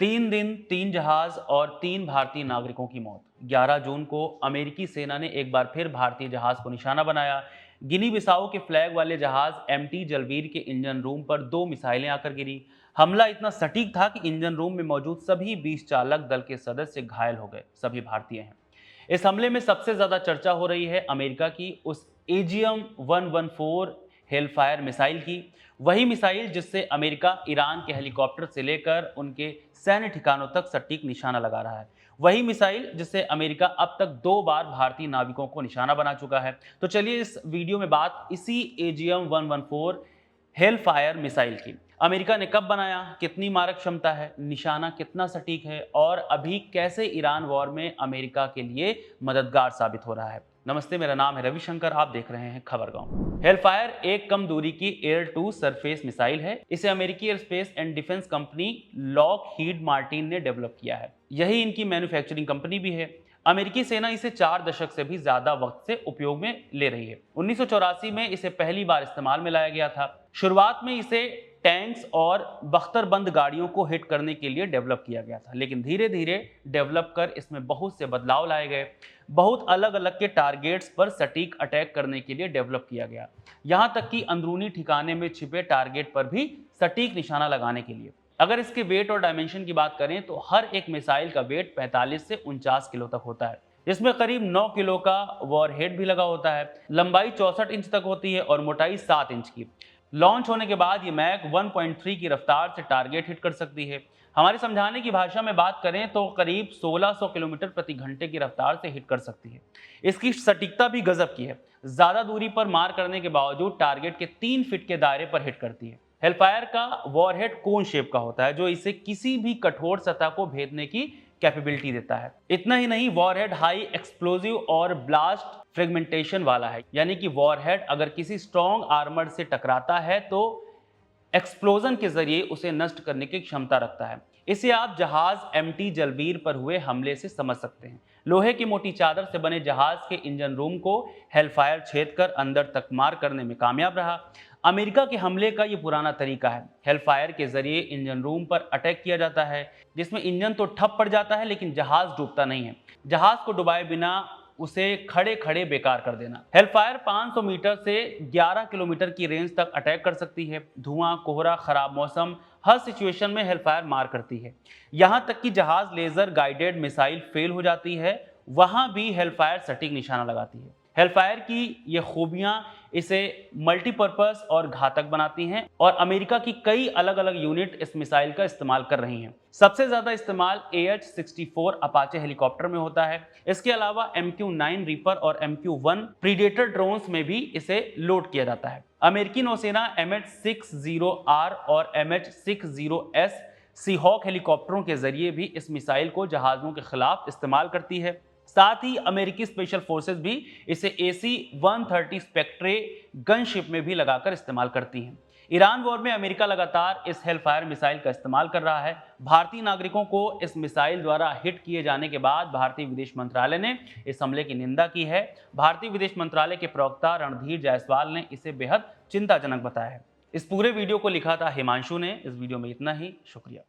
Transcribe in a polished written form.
3 दिन 3 जहाज और 3 भारतीय नागरिकों की मौत। 11 जून को अमेरिकी सेना ने एक बार फिर भारतीय जहाज को निशाना बनाया। गिनी बिसाऊ के फ्लैग वाले जहाज एमटी जलवीर के इंजन रूम पर 2 मिसाइलें आकर गिरी। हमला इतना सटीक था कि इंजन रूम में मौजूद सभी 20 चालक दल के सदस्य घायल हो गए। सभी भारतीय हैं। इस हमले में सबसे ज्यादा चर्चा हो रही है अमेरिका की उस एजीएम 114 हेलफायर मिसाइल की। वही मिसाइल जिससे अमेरिका ईरान के हेलीकॉप्टर से लेकर उनके सैन्य ठिकानों तक सटीक निशाना लगा रहा है। वही मिसाइल जिससे अमेरिका अब तक 2 बार भारतीय नाविकों को निशाना बना चुका है। तो चलिए इस वीडियो में बात इसी एजीएम 114 हेल फायर मिसाइल की। अमेरिका ने कब बनाया, कितनी मारक क्षमता है, निशाना कितना सटीक है और अभी कैसे ईरान वॉर में अमेरिका के लिए मददगार साबित हो रहा है। नमस्ते, मेरा नाम है रविशंकर, आप देख रहे हैं खबरगांव। हेलफायर एक कम दूरी की एयर टू सरफेस मिसाइल है। इसे अमेरिकी aerospace and defence company Lockheed Martin ने डेवलप किया है। यही इनकी मैन्युफैक्चरिंग कंपनी भी है। अमेरिकी सेना इसे 4 दशक से भी ज्यादा वक्त से उपयोग में ले रही है। 1984 में इसे पहली बार इस्तेमाल में लाया गया था। शुरुआत में इसे टैंक्स और बख्तरबंद गाड़ियों को हिट करने के लिए डेवलप किया गया था, लेकिन धीरे धीरे डेवलप कर इसमें बहुत से बदलाव लाए गए। बहुत अलग अलग के टारगेट्स पर सटीक अटैक करने के लिए डेवलप किया गया, यहाँ तक कि अंदरूनी ठिकाने में छिपे टारगेट पर भी सटीक निशाना लगाने के लिए। अगर इसके वेट और डायमेंशन की बात करें तो हर एक मिसाइल का वेट 45 से 49 किलो तक होता है। इसमें करीब 9 किलो का वॉरहेड भी लगा होता है। लंबाई 64 इंच तक होती है और मोटाई 7 इंच की। लॉन्च होने के बाद ये मैक 1.3 की रफ्तार से टारगेट हिट कर सकती है। हमारी समझाने की भाषा में बात करें तो करीब 1600 किलोमीटर प्रति घंटे की रफ्तार से हिट कर सकती है। इसकी सटीकता भी गजब की है। ज्यादा दूरी पर मार करने के बावजूद टारगेट के 3 फीट के दायरे पर हिट करती है। हेलफायर का वॉरहेड कोन शेप का होता है, जो इसे किसी भी कठोर सतह को भेदने की कैपेबिलिटी देता है। इतना ही नहीं, वॉरहेड हाई एक्सप्लोजिव और ब्लास्ट फ्रेगमेंटेशन वाला है, यानी कि वॉरहेड अगर किसी स्ट्रॉन्ग आर्मर से टकराता है तो एक्सप्लोजन के जरिए उसे नष्ट करने की क्षमता रखता है। इसे आप जहाज एमटी जलवीर पर हुए हमले से समझ सकते हैं। लोहे की मोटी चादर से बने जहाज के इंजन रूम को हेलफायर छेद कर अंदर तक मार करने में कामयाब रहा। अमेरिका के हमले का ये पुराना तरीका है। हेलफायर के जरिए इंजन रूम पर अटैक किया जाता है, जिसमें इंजन तो ठप पड़ जाता है लेकिन जहाज डूबता नहीं है। जहाज को डुबाए बिना उसे खड़े खड़े बेकार कर देना। हेलफायर 500 मीटर से 11 किलोमीटर की रेंज तक अटैक कर सकती है। धुआं, कोहरा, खराब मौसम, हर सिचुएशन में हेलफायर मार करती है। यहां तक कि जहाज लेजर गाइडेड मिसाइल फेल हो जाती है, वहां भी हेलफायर सटीक निशाना लगाती है। हेलफायर की ये खूबियां इसे मल्टीपर्पस और घातक बनाती हैं और अमेरिका की कई अलग अलग यूनिट इस मिसाइल का इस्तेमाल कर रही हैं। सबसे ज्यादा इस्तेमाल AH-64 अपाचे हेलीकॉप्टर में होता है। इसके अलावा MQ-9 रीपर और MQ-1 प्रीडेटर ड्रोन्स में भी इसे लोड किया जाता है। अमेरिकी नौसेना MH-60R और MH-60S सीहॉक हेलीकॉप्टरों के जरिए भी इस मिसाइल को जहाजों के खिलाफ इस्तेमाल करती है। साथ ही अमेरिकी स्पेशल फोर्सेस भी इसे AC-130 स्पेक्ट्रे गनशिप में भी लगाकर इस्तेमाल करती हैं। ईरान वॉर में अमेरिका लगातार इस हेलफायर मिसाइल का इस्तेमाल कर रहा है। भारतीय नागरिकों को इस मिसाइल द्वारा हिट किए जाने के बाद भारतीय विदेश मंत्रालय ने इस हमले की निंदा की है। भारतीय विदेश मंत्रालय के प्रवक्ता रणधीर जायसवाल ने इसे बेहद चिंताजनक बताया है। इस पूरे वीडियो को लिखा था हिमांशु ने। इस वीडियो में इतना ही, शुक्रिया।